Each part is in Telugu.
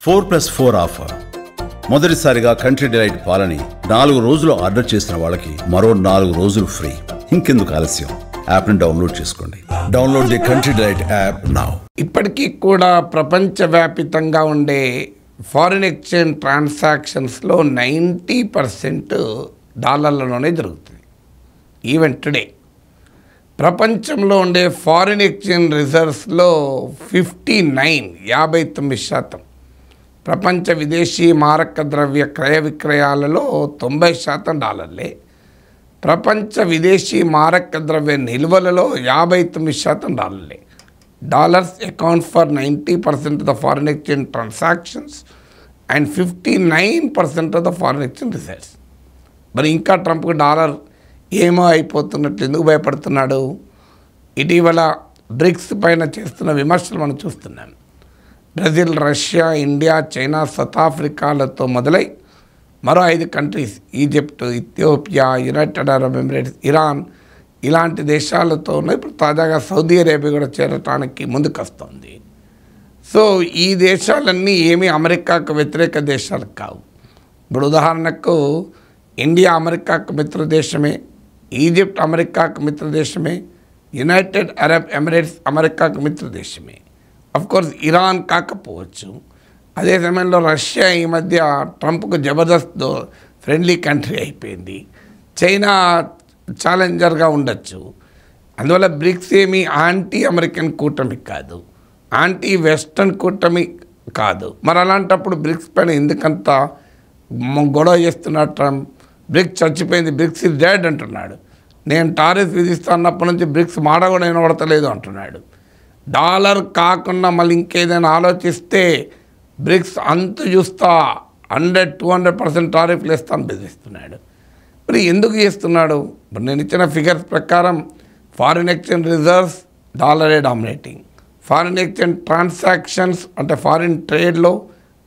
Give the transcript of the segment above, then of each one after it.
4+4 ఆఫర్. మొదటిసారిగా కంట్రీ డిలైట్ పాలని 4 రోజులు ఆర్డర్ చేసిన వాళ్ళకి మరో 4 రోజులు ఫ్రీ. ఇంకెందుకు ఆలస్యం, యాప్ని డౌన్లోడ్ చేసుకోండి. Download the country delight app now. ఇప్పటికీ కూడా ప్రపంచవ్యాపితంగా ఉండే ఫారిన్ ఎక్స్చేంజ్ ట్రాన్సాక్షన్స్లో 90% డాలర్లలోనే జరుగుతుంది. ఈవెన్ టుడే ప్రపంచంలో ఉండే ఫారిన్ ఎక్స్చేంజ్ రిజర్వ్స్లో 59% ప్రపంచ విదేశీ మారక ద్రవ్య క్రయ విక్రయాలలో 90% డాలర్లే. ప్రపంచ విదేశీ మారక ద్రవ్య నిల్వలలో 59% డాలర్లే. Dollars account for 90% of the foreign exchange transactions and 59% of the foreign exchange reserves. మరి ఇంకా ట్రంప్కి డాలర్ ఏమో అయిపోతున్నట్లు ఎందుకు భయపడుతున్నాడు? ఇటీవల బ్రిక్స్ పైన చేస్తున్న విమర్శలు మనం చూస్తున్నాం. Brazil, Russia, India, China, South ఆఫ్రికాలతో మొదలై మరో 5 countries Egypt, Ethiopia, United Arab Emirates, Iran ఇలాంటి దేశాలతో ఇప్పుడు తాజాగా సౌదీ అరేబియా కూడా చేరటానికి ముందుకొస్తుంది. సో ఈ దేశాలన్నీ ఏమీ అమెరికాకు వ్యతిరేక దేశాలు కావు. ఇప్పుడు ఉదాహరణకు ఇండియా అమెరికాకు మిత్ర దేశమే, ఈజిప్ట్ అమెరికాకు మిత్ర దేశమే, యునైటెడ్ అరబ్ ఎమిరేట్స్ అమెరికాకు మిత్ర దేశమే. అఫ్కోర్స్ ఇరాన్ కాకపోవచ్చు. అదే సమయంలో రష్యా ఈ మధ్య ట్రంప్కు జబర్దస్త్ ఫ్రెండ్లీ కంట్రీ అయిపోయింది. చైనా ఛాలెంజర్గా ఉండొచ్చు. అందువల్ల బ్రిక్స్ ఏమీ యాంటీ అమెరికన్ కూటమి కాదు, యాంటీ వెస్టర్న్ కూటమి కాదు. మరి అలాంటప్పుడు బ్రిక్స్ పైన ఎందుకంత గొడవ చేస్తున్నాడు ట్రంప్? బ్రిక్స్ చచ్చిపోయింది, బ్రిక్స్ ఇస్ డెడ్ అంటున్నాడు. నేను టారిఫ్ విధిస్తా అన్నప్పటి నుంచి బ్రిక్స్ మాట కూడా వినబడతలేదు అంటున్నాడు. డాలర్ కాకుండా మళ్ళీ ఇంకేదైనా ఆలోచిస్తే బ్రిక్స్ అంతు చూస్తా 100-200% టారిఫ్లు ఇస్తాను బెదిరిస్తున్నాడు. మరి ఎందుకు చేస్తున్నాడు? ఇప్పుడు నేను ఇచ్చిన ఫిగర్స్ ప్రకారం ఫారిన్ ఎక్స్చేంజ్ రిజర్వ్స్ డాలరే డామినేటింగ్, ఫారిన్ ఎక్స్చేంజ్ ట్రాన్సాక్షన్స్ అంటే ఫారిన్ ట్రేడ్లో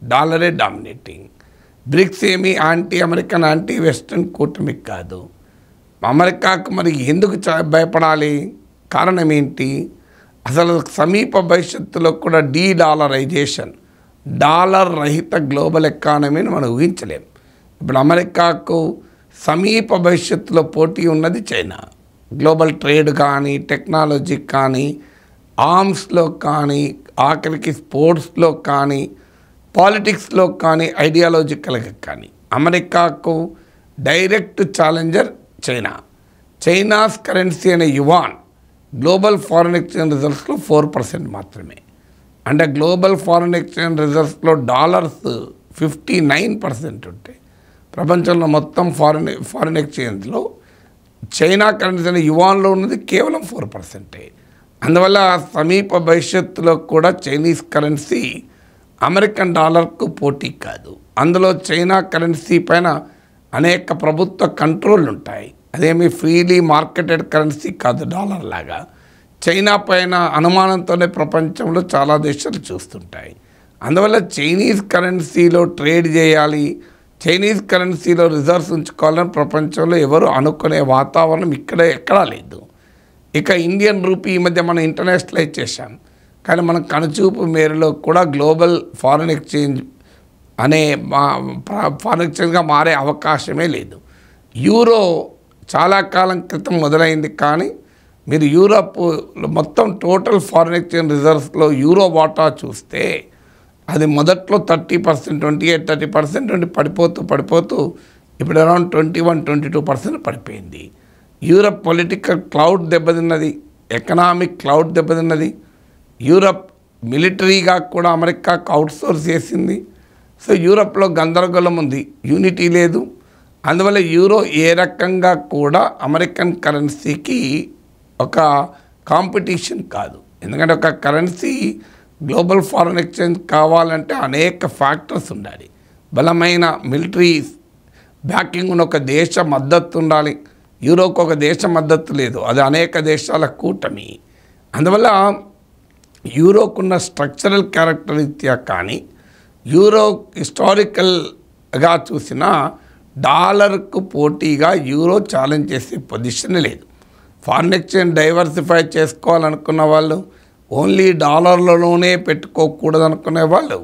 డాలరే డామినేటింగ్. బ్రిక్స్ ఏమీ యాంటీ అమెరికన్, యాంటీ వెస్టర్న్ కూటమి కాదు. అమెరికాకు మరి ఎందుకు భయపడాలి? కారణం ఏంటి? అసలు సమీప భవిష్యత్తులో కూడా డీడాలరైజేషన్, డాలర్ రహిత గ్లోబల్ ఎకానమీని మనం ఊహించలేం. ఇప్పుడు అమెరికాకు సమీప భవిష్యత్తులో పోటీ ఉన్నది చైనా. గ్లోబల్ ట్రేడ్ కానీ, టెక్నాలజీ కానీ, ఆర్మ్స్లో కానీ, ఆఖరికి స్పోర్ట్స్లో కానీ, పాలిటిక్స్లో కానీ, ఐడియాలజికల్గా కానీ అమెరికాకు direct challenger China. China's currency అనే యువాన్ గ్లోబల్ ఫారిన్ ఎక్స్చేంజ్ రిజర్వ్స్లో 4% మాత్రమే. అంటే గ్లోబల్ ఫారిన్ ఎక్స్చేంజ్ రిజర్వ్స్లో డాలర్స్ 59% ఉంటాయి. ప్రపంచంలో మొత్తం ఫారిన్ ఎక్స్చేంజ్లో చైనా కరెన్సీ అనే యువాన్లో ఉన్నది కేవలం 4%. అందువల్ల సమీప భవిష్యత్తులో కూడా చైనీస్ కరెన్సీ అమెరికన్ డాలర్కు పోటీ కాదు. అందులో చైనా కరెన్సీ పైన అనేక ప్రభుత్వ కంట్రోళ్ళు ఉంటాయి. అదేమి ఫ్రీలీ మార్కెటెడ్ కరెన్సీ కాదు డాలర్ లాగా. చైనా పైన అనుమానంతోనే ప్రపంచంలో చాలా దేశాలు చూస్తుంటాయి. అందువల్ల చైనీస్ కరెన్సీలో ట్రేడ్ చేయాలి, చైనీస్ కరెన్సీలో రిజర్వ్స్ ఉంచుకోవాలని ప్రపంచంలో ఎవరు అనుకునే వాతావరణం ఎక్కడా లేదు. ఇక ఇండియన్ రూపీ ఈ మధ్య మనం ఇంటర్నేషనలైజ్ చేశాం, కానీ మనం కనుచూపు మేరలో కూడా గ్లోబల్ ఫారిన్ ఎక్స్చేంజ్ అనే ఫారిన్ ఎక్స్చేంజ్గా మారే అవకాశమే లేదు. యూరో చాలా కాలం క్రితం మొదలైంది, కానీ మీరు యూరప్ మొత్తం టోటల్ ఫారిన్ ఎక్స్చేంజ్ రిజర్వ్స్లో యూరో వాటా చూస్తే అది మొదట్లో 30%, 28-30% నుండి పడిపోతూ ఇప్పుడు అరౌండ్ 21-22% పడిపోయింది. యూరప్ పొలిటికల్ క్లౌడ్ దెబ్బతిన్నది, ఎకనామిక్ క్లౌడ్ దెబ్బతిన్నది. యూరప్ మిలిటరీగా కూడా అమెరికాకు అవుట్సోర్స్ చేసింది. సో యూరప్లో గందరగోళం ఉంది, యూనిటీ లేదు. అందువల్ల యూరో ఏ రకంగా కూడా అమెరికన్ కరెన్సీకి ఒక కాంపిటీషన్ కాదు. ఎందుకంటే ఒక కరెన్సీ గ్లోబల్ ఫారిన్ ఎక్స్చేంజ్ కావాలంటే అనేక ఫ్యాక్టర్స్ ఉండాలి. బలమైన మిలిటరీ బ్యాకింగ్ ఉన్న ఒక దేశ మద్దతు ఉండాలి. యూరోకు ఒక దేశ మద్దతు లేదు, అది అనేక దేశాల కూటమి. అందువల్ల యూరోకున్న స్ట్రక్చరల్ క్యారెక్టర్ రీత్యా కానీ, యూరో హిస్టారికల్గా చూసినా డాలర్కు పోటీగా యూరో ఛాలెంజ్ చేసే పొజిషన్ లేదు. ఫారిన్ ఎక్స్చేంజ్ డైవర్సిఫై చేసుకోవాలనుకున్న వాళ్ళు, ఓన్లీ డాలర్లలోనే పెట్టుకోకూడదు అనుకునే వాళ్ళు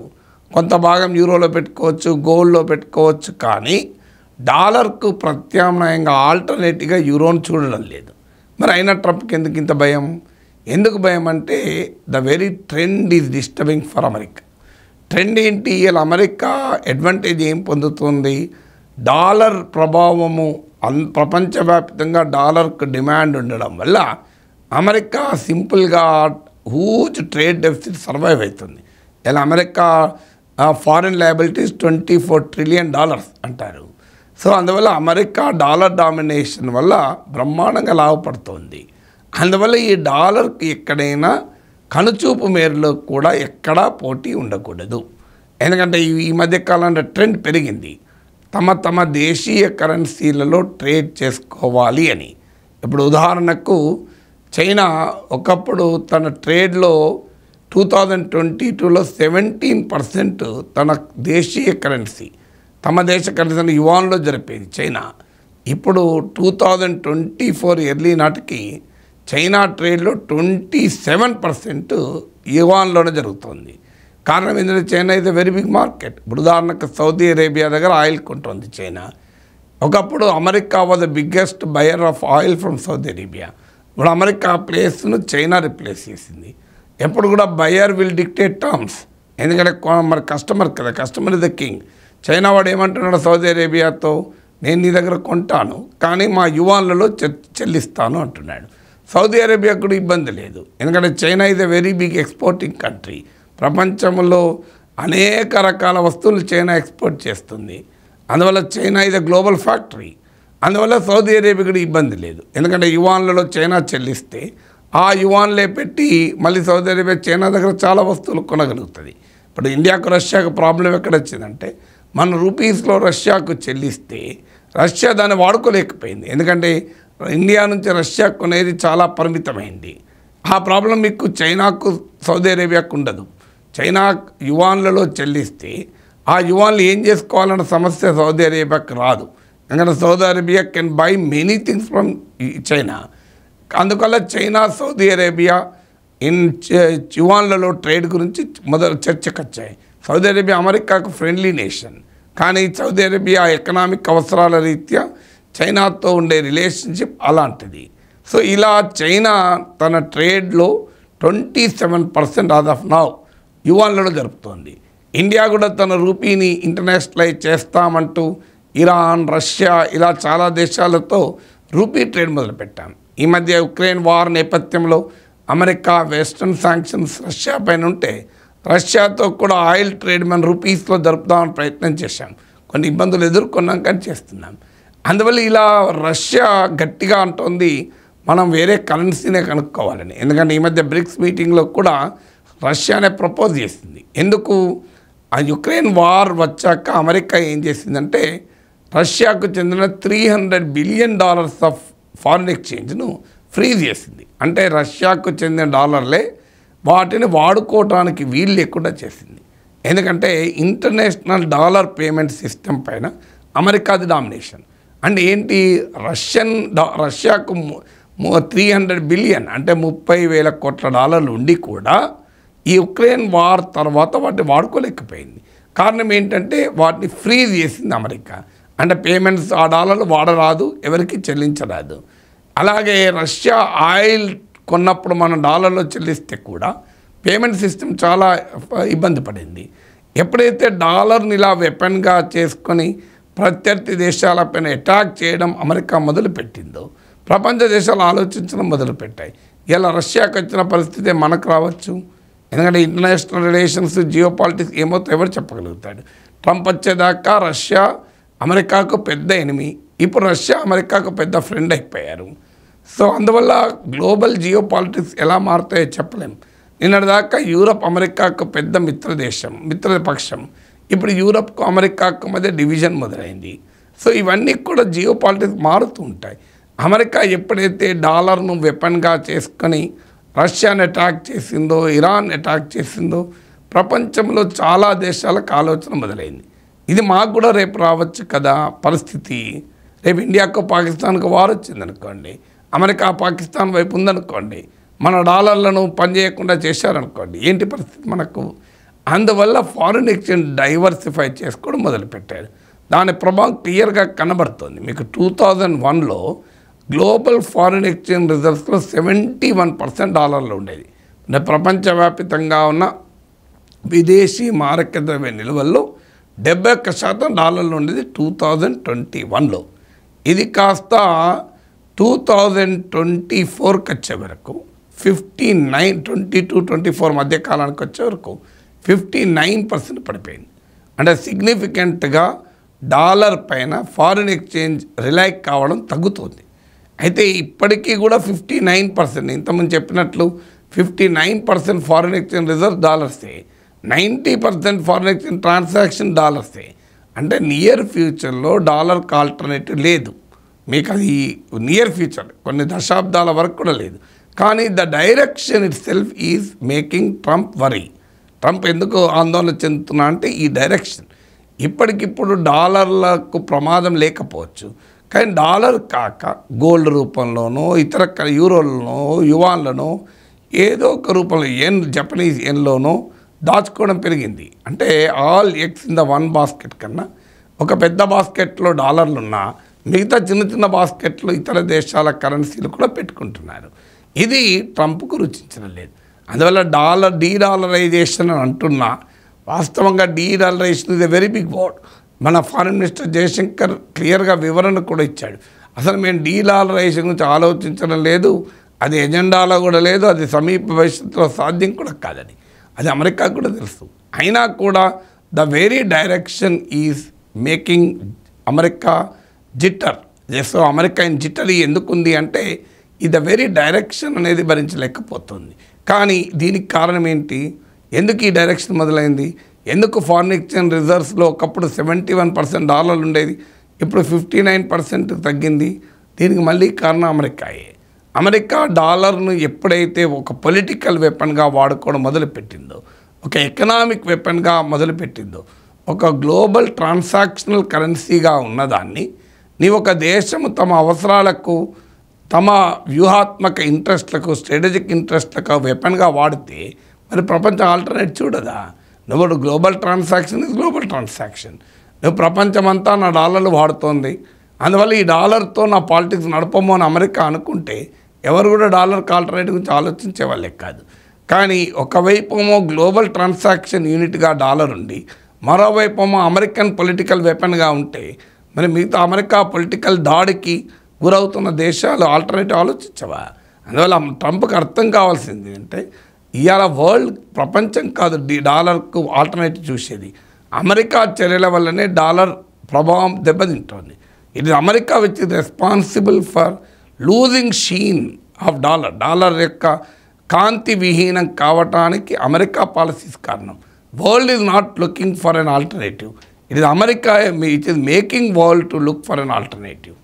కొంత భాగం యూరోలో పెట్టుకోవచ్చు, గోల్డ్లో పెట్టుకోవచ్చు. కానీ డాలర్కు ప్రత్యామ్నాయంగా ఆల్టర్నేటివ్గా యూరోను చూడడం లేదు. మరి అయినా ట్రంప్కి ఎందుకు ఇంత భయం? ఎందుకు భయం అంటే the very trend is disturbing for America. Trend ఏంటి? ఇలా అమెరికా అడ్వాంటేజ్ ఏం పొందుతుంది? డాలర్ ప్రభావము ప్రపంచవ్యాప్తంగా డాలర్కు డిమాండ్ ఉండడం వల్ల అమెరికా సింపుల్గా హ్యూజ్ ట్రేడ్ డెఫిసిట్ సర్వైవ్ అవుతుంది. ఇలా అమెరికా ఫారిన్ లయబిలిటీస్ $24 ట్రిలియన్ అంటారు. సో అందువల్ల అమెరికా డాలర్ డామినేషన్ వల్ల బ్రహ్మాండంగా లాభపడుతుంది. అందువల్ల ఈ డాలర్కి ఎక్కడైనా కనుచూపు మేరలో కూడా ఎక్కడా పోటీ ఉండకూడదు. ఎందుకంటే ఈ మధ్యకాలంలో ట్రెండ్ పెరిగింది, తమ దేశీయ కరెన్సీలలో ట్రేడ్ చేసుకోవాలి అని. ఇప్పుడు ఉదాహరణకు చైనా ఒకప్పుడు తన ట్రేడ్లో 2022లో 17% తన దేశీయ కరెన్సీ, తమ దేశ కరెన్సీని యువాన్లో జరిపేది చైనా. ఇప్పుడు 2024 ఎర్లీ నాటికి చైనా ట్రేడ్లో 27% యువాన్లోనే జరుగుతుంది. కారణం ఏంటంటే China is a very big market. ఇప్పుడు ఉదాహరణకు సౌదీ అరేబియా దగ్గర ఆయిల్ కొంటుంది చైనా. ఒకప్పుడు America was the biggest buyer of oil from Saudi Arabia. ఇప్పుడు అమెరికా ప్లేస్ను చైనా రిప్లేస్ చేసింది. ఎప్పుడు కూడా బయర్ విల్ డిక్టేట్ టర్మ్స్, ఎందుకంటే మరి కస్టమర్ కదా, customer is the king. China వాడు ఏమంటున్నాడు సౌదీ అరేబియాతో, నేను నీ దగ్గర కొంటాను కానీ మా యువాన్లలో చెల్లిస్తాను అంటున్నాడు. సౌదీ అరేబియా కూడా ఇబ్బంది లేదు, ఎందుకంటే China is a very big exporting country. ప్రపంచంలో అనేక రకాల వస్తువులు చైనా ఎక్స్పోర్ట్ చేస్తుంది. అందువల్ల China is a global factory. అందువల్ల సౌదీ అరేబియా కూడా ఇబ్బంది లేదు, ఎందుకంటే యువాన్లలో చైనా చెల్లిస్తే ఆ యువాన్లే పెట్టి మళ్ళీ సౌదీ అరేబియా చైనా దగ్గర చాలా వస్తువులు కొనగలుగుతుంది. ఇప్పుడు ఇండియాకు రష్యాకు ప్రాబ్లం ఎక్కడ వచ్చిందంటే మన రూపీస్లో రష్యాకు చెల్లిస్తే రష్యా దాన్ని వాడుకోలేకపోయింది, ఎందుకంటే ఇండియా నుంచి రష్యా కొనేది చాలా పరిమితమైంది. ఆ ప్రాబ్లం మీకు చైనాకు సౌదీ అరేబియాకు ఉండదు. చైనా యువాన్లలో చెల్లిస్తే ఆ యువాన్లు ఏం చేసుకోవాలన్న సమస్య సౌదీ అరేబియాకు రాదు, ఎందుకంటే Saudi Arabia can buy many things from China. అందువల్ల చైనా సౌదీ అరేబియా యువాన్లలో ట్రేడ్ గురించి మొదలు చర్చకు వచ్చాయి. సౌదీ అరేబియా అమెరికాకు ఫ్రెండ్లీ నేషన్, కానీ సౌదీ అరేబియా ఎకనామిక్ అవసరాల రీత్యా చైనాతో ఉండే రిలేషన్షిప్ అలాంటిది. సో ఇలా చైనా తన ట్రేడ్లో 27% యాజ్ ఆఫ్ నౌ యువాన్లలో జరుపుతోంది. ఇండియా కూడా తన రూపీని ఇంటర్నేషనలైజ్ చేస్తామంటూ ఇరాన్, రష్యా ఇలా చాలా దేశాలతో రూపీ ట్రేడ్ మొదలుపెట్టాం. ఈ మధ్య ఉక్రెయిన్ వార్ నేపథ్యంలో అమెరికా వెస్టర్న్ శాంక్షన్స్ రష్యా పైన ఉంటే రష్యాతో కూడా ఆయిల్ ట్రేడ్ మన రూపీస్లో జరుపుదామని ప్రయత్నం చేశాం. కొన్ని ఇబ్బందులు ఎదుర్కొన్నాం కానీ చేస్తున్నాం. అందువల్ల ఇలా రష్యా గట్టిగా అంటోంది మనం వేరే కరెన్సీనే కనుక్కోవాలని, ఎందుకంటే ఈ మధ్య బ్రిక్స్ మీటింగ్లో కూడా రష్యానే ప్రపోజ్ చేసింది. ఎందుకు? ఆ యుక్రెయిన్ వార్ వచ్చాక అమెరికా ఏం చేసిందంటే రష్యాకు చెందిన $300 బిలియన్ ఆఫ్ ఫారిన్ ఎక్స్చేంజ్ను ఫ్రీజ్ చేసింది. అంటే రష్యాకు చెందిన డాలర్లే వాటిని వాడుకోవడానికి వీలు లేకుండా చేసింది. ఎందుకంటే ఇంటర్నేషనల్ డాలర్ పేమెంట్ సిస్టమ్ పైన అమెరికాది డామినేషన్. అంటే ఏంటి? రష్యాకు 300 బిలియన్ అంటే 30,000 కోట్ల డాలర్లు ఉండి కూడా ఈ ఉక్రెయిన్ వార్ తర్వాత వాటిని వాడుకోలేకపోయింది. కారణం ఏంటంటే వాటిని ఫ్రీజ్ చేసింది అమెరికా. అంటే పేమెంట్స్ ఆ డాలర్లు వాడరాదు, ఎవరికి చెల్లించరాదు. అలాగే రష్యా ఆయిల్ కొన్నప్పుడు మనం డాలర్లో చెల్లిస్తే కూడా పేమెంట్ సిస్టమ్ చాలా ఇబ్బంది పడింది. ఎప్పుడైతే డాలర్ని ఇలా వెపన్గా చేసుకొని ప్రత్యర్థి దేశాలపైన అటాక్ చేయడం అమెరికా మొదలుపెట్టిందో ప్రపంచ దేశాలు ఆలోచించడం మొదలుపెట్టాయి. ఇలా రష్యాకు వచ్చిన పరిస్థితి మనకు రావచ్చు, ఎందుకంటే ఇంటర్నేషనల్ రిలేషన్స్, జియో పాలిటిక్స్ ఏమవుతుందో ఎవరు చెప్పగలుగుతాడు. ట్రంప్ వచ్చేదాకా రష్యా అమెరికాకు పెద్ద ఎనిమి, ఇప్పుడు రష్యా అమెరికాకు పెద్ద ఫ్రెండ్ అయిపోయారు. సో అందువల్ల గ్లోబల్ జియో పాలిటిక్స్ ఎలా మారుతాయో చెప్పలేం. నిన్నటిదాకా యూరప్ అమెరికాకు పెద్ద మిత్రపక్షం, ఇప్పుడు యూరప్కు అమెరికాకు మధ్య డివిజన్ మొదలైంది. సో ఇవన్నీ కూడా జియో పాలిటిక్స్ మారుతూ ఉంటాయి. అమెరికా ఎప్పుడైతే డాలర్ను వెపన్గా చేసుకొని రష్యాని అటాక్ చేసిందో, ఇరాన్ అటాక్ చేసిందో ప్రపంచంలో చాలా దేశాలకు ఆలోచన మొదలైంది. ఇది మాకు కూడా రేపు రావచ్చు కదా పరిస్థితి. రేపు ఇండియాకు పాకిస్తాన్కు వార్ వచ్చిందనుకోండి, అమెరికా పాకిస్తాన్ వైపు ఉందనుకోండి, మన డాలర్లను పనిచేయకుండా చేశారనుకోండి, ఏంటి పరిస్థితి మనకు? అందువల్ల ఫారిన్ ఎక్స్చేంజ్ డైవర్సిఫై చేసుకోవడం మొదలుపెట్టారు. దాని ప్రభావం క్లియర్గా కనబడుతుంది. మీకు 2001లో గ్లోబల్ ఫారిన్ ఎక్స్చేంజ్ రిజర్వ్స్లో 71% డాలర్లు ఉండేది. అంటే ప్రపంచవ్యాప్తంగా ఉన్న విదేశీ మారక ద్రవ్య నిల్వల్లో 71% డాలర్లు ఉండేది 2021లో. ఇది కాస్త 2024కి వచ్చే వరకు 22-24 మధ్య కాలానికి వచ్చే వరకు 59% పడిపోయింది. అంటే సిగ్నిఫికెంట్గా డాలర్ పైన ఫారిన్ ఎక్స్చేంజ్ రిలై కావడం తగ్గుతుంది. అయితే ఇప్పటికీ కూడా 59%, ఇంతకుముందు చెప్పినట్లు 59% ఫారిన్ ఎక్స్చేంజ్ రిజర్వ్ డాలర్సే, 90% ఫారిన్ ఎక్స్చేంజ్ ట్రాన్సాక్షన్ డాలర్సే. అంటే నియర్ ఫ్యూచర్లో డాలర్కి ఆల్టర్నేటివ్ లేదు. మీకు అది నియర్ ఫ్యూచర్ కొన్ని దశాబ్దాల వరకు కూడా లేదు. కానీ the direction it self is making Trump worry. Trump ఎందుకు ఆందోళన చెందుతున్నా అంటే ఈ డైరెక్షన్. ఇప్పటికిప్పుడు డాలర్లకు ప్రమాదం లేకపోవచ్చు, కానీ డాలర్ కాక గోల్డ్ రూపంలోనో ఇతర యూరోలనో యువాన్లనో ఏదో ఒక రూపంలో జపనీస్ ఎన్లోనో దాచుకోవడం పెరిగింది. అంటే all eggs in the one basket కన్నా ఒక పెద్ద బాస్కెట్లో డాలర్లు ఉన్నా మిగతా చిన్న చిన్న బాస్కెట్లో ఇతర దేశాల కరెన్సీలు కూడా పెట్టుకుంటున్నారు. ఇది ట్రంప్కు రుచించడం లేదు. అందువల్ల డీడాలరైజేషన్ అని అంటున్నా, వాస్తవంగా dedollarization is a very big word. మన ఫారిన్ మినిస్టర్ జయశంకర్ క్లియర్గా వివరణ కూడా ఇచ్చాడు. అసలు మేము డీడాలరైజేషన్ గురించి ఆలోచించడం లేదు, అది ఎజెండాలో కూడా లేదు, అది సమీప భవిష్యత్తులో సాధ్యం కూడా కాదని అది అమెరికాకు కూడా తెలుసు. అయినా కూడా the very direction is making America jitter. So America in jittery ఎందుకుంది అంటే ఇది ద వెరీ డైరెక్షన్ అనేది భరించలేకపోతుంది. కానీ దీనికి కారణం ఏంటి? ఎందుకు ఈ డైరెక్షన్ మొదలైంది? ఎందుకు ఫారిన్ ఎక్స్చేంజ్ రిజర్వ్స్లో ఒకప్పుడు 71% డాలర్లు ఉండేది, ఇప్పుడు 59% తగ్గింది? దీనికి మళ్ళీ కారణం అమెరికాయే. అమెరికా డాలర్ను ఎప్పుడైతే ఒక పొలిటికల్ వెపన్గా వాడుకోవడం మొదలుపెట్టిందో, ఒక ఎకనామిక్ వెపన్గా మొదలుపెట్టిందో, ఒక గ్లోబల్ ట్రాన్సాక్షనల్ కరెన్సీగా ఉన్నదాన్ని ఒక దేశము తమ అవసరాలకు, తమ వ్యూహాత్మక ఇంట్రెస్ట్లకు, స్ట్రాటజిక్ ఇంట్రెస్ట్లకు వెపన్గా వాడితే మరి ప్రపంచం ఆల్టర్నేట్ చూడదా? నువ్వు global transaction is global transaction. నువ్వు ప్రపంచమంతా నా డాలర్లు వాడుతోంది, అందువల్ల ఈ డాలర్తో నా పాలిటిక్స్ నడపము అని అమెరికా అనుకుంటే ఎవరు కూడా డాలర్కి ఆల్టర్నేటివ్ గురించి ఆలోచించే వాళ్ళే కాదు. కానీ ఒకవైపేమో గ్లోబల్ ట్రాన్సాక్షన్ యూనిట్గా డాలర్ ఉండి, మరోవైపేమో అమెరికన్ పొలిటికల్ వెపన్గా ఉంటే మరి మిగతా అమెరికా పొలిటికల్ దాడికి గురవుతున్న దేశాలు ఆల్టర్నేటివ్ ఆలోచించవా? అందువల్ల ట్రంప్కి అర్థం కావాల్సింది అంటే ఇవాళ వరల్డ్ ప్రపంచం కాదు డాలర్కు ఆల్టర్నేటివ్ చూసేది. అమెరికా చర్యల వల్లనే డాలర్ ప్రభావం దెబ్బతింటోంది. ఇది America which is responsible for losing Shein of dollar. Dollar యొక్క కాంతి విహీనం కావటానికి అమెరికా పాలసీస్ కారణం. World is not looking for an alternative. It is America, it is making world to look for an alternative.